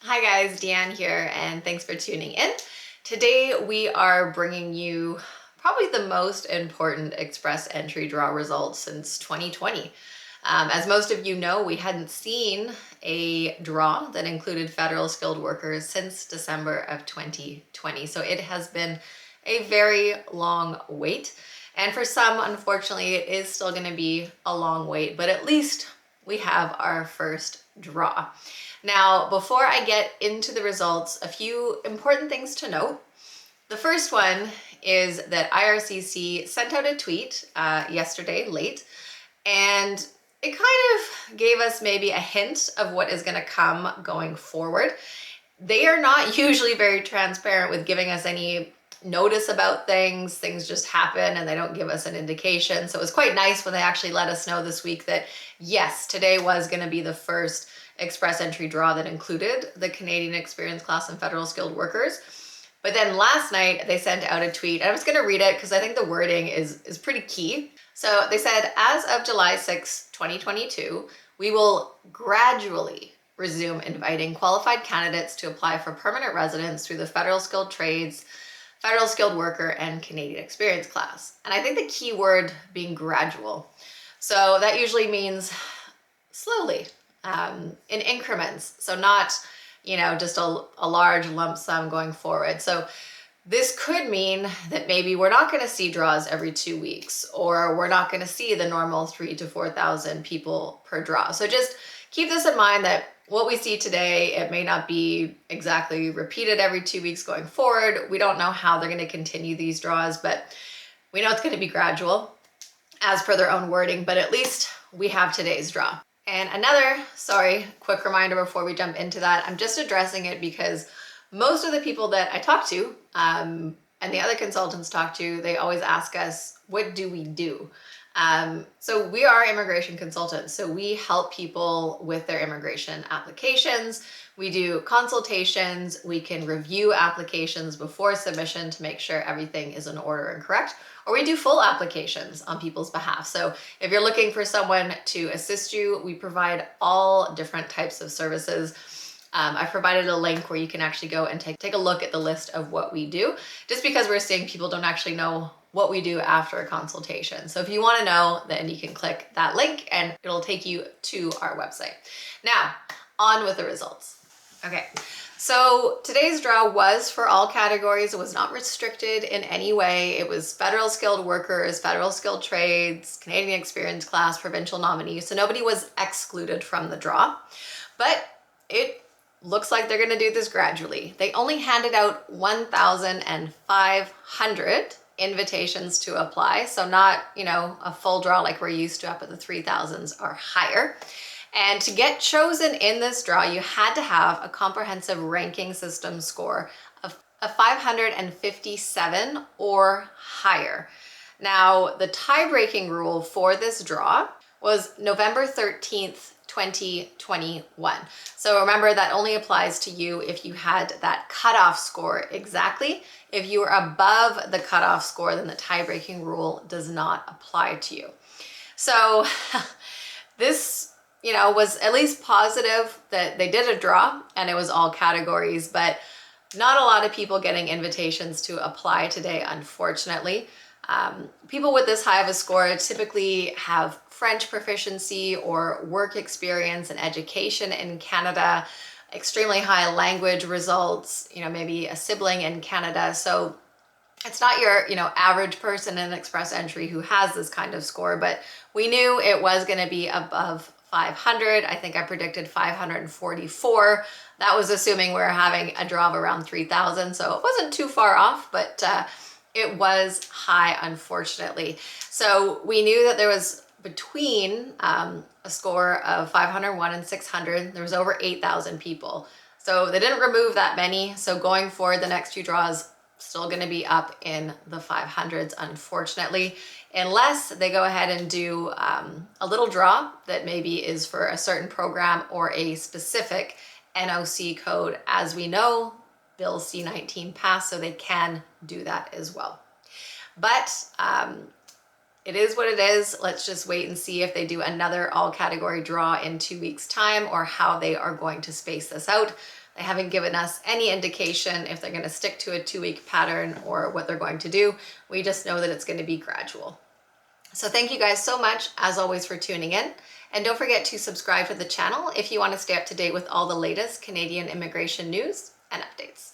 Hi guys, Deanne here, and thanks for tuning in. Today we are bringing you probably the most important Express Entry Draw results since 2020. As most of you know, we hadn't seen a draw that included federal skilled workers since December of 2020. So it has been a very long wait. And for some, unfortunately, it is still going to be a long wait, but at least we have our first draw. Now, before I get into the results, a few important things to note. The first one is that IRCC sent out a tweet yesterday late, and it kind of gave us maybe a hint of what is going to come going forward. They are not usually very transparent with giving us any notice about things. Things just happen and they don't give us an indication. So it was quite nice when they actually let us know this week that yes, today was going to be the first Express Entry Draw that included the Canadian Experience Class and Federal Skilled Workers. But then last night they sent out a tweet. I'm just going to read it because I think the wording is pretty key. So they said, as of July 6, 2022, we will gradually resume inviting qualified candidates to apply for permanent residence through the Federal Skilled Trades, Federal Skilled Worker, and Canadian Experience Class. And I think the key word being gradual. So that usually means slowly, in increments. So not, just a large lump sum going forward. So this could mean that maybe we're not going to see draws every 2 weeks, or we're not going to see the normal 3,000 to 4,000 people per draw. So just keep this in mind that what we see today, it may not be exactly repeated every 2 weeks going forward. We don't know how they're going to continue these draws, but we know it's going to be gradual as per their own wording, but at least we have today's draw. And another, quick reminder before we jump into that, I'm just addressing it because most of the people that I talk to and the other consultants talk to, they always ask us, what do we do? So we are immigration consultants. So we help people with their immigration applications. We do consultations. We can review applications before submission to make sure everything is in order and correct. Or we do full applications on people's behalf. So if you're looking for someone to assist you, we provide all different types of services. I've provided a link where you can actually go and take a look at the list of what we do, just because we're seeing people don't actually know what we do after a consultation. So if you want to know, then you can click that link and it'll take you to our website. Now, on with the results. Okay, so today's draw was for all categories. It was not restricted in any way. It was federal skilled workers, federal skilled trades, Canadian Experience Class, provincial nominees. So nobody was excluded from the draw, but it looks like they're going to do this gradually. They only handed out 1,500 invitations to apply. So not, a full draw like we're used to up at the 3,000s or higher. And to get chosen in this draw, you had to have a comprehensive ranking system score of a 557 or higher. Now, the tie-breaking rule for this draw was November 13th, 2021. So remember, that only applies to you if you had that cutoff score exactly. If you are above the cutoff score, then the tie-breaking rule does not apply to you. So this, was at least positive that they did a draw and it was all categories, but not a lot of people getting invitations to apply today, unfortunately. People with this high of a score typically have French proficiency or work experience and education in Canada, extremely high language results, maybe a sibling in Canada. So it's not your, average person in Express Entry who has this kind of score, but we knew it was going to be above 500. I think I predicted 544. That was assuming we were having a draw of around 3,000. So it wasn't too far off, but it was high, unfortunately. So we knew that there was between a score of 501 and 600, there was over 8,000 people. So they didn't remove that many. So going forward, the next few draws still going to be up in the 500s, unfortunately, unless they go ahead and do a little draw that maybe is for a certain program or a specific NOC code. As we know, Bill C-19 passed, so they can do that as well. But it is what it is. Let's just wait and see if they do another all category draw in 2 weeks' time or how they are going to space this out. They haven't given us any indication if they're going to stick to a 2-week pattern or what they're going to do. We just know that it's going to be gradual. So thank you guys so much, as always, for tuning in. And don't forget to subscribe to the channel if you want to stay up to date with all the latest Canadian immigration news and updates.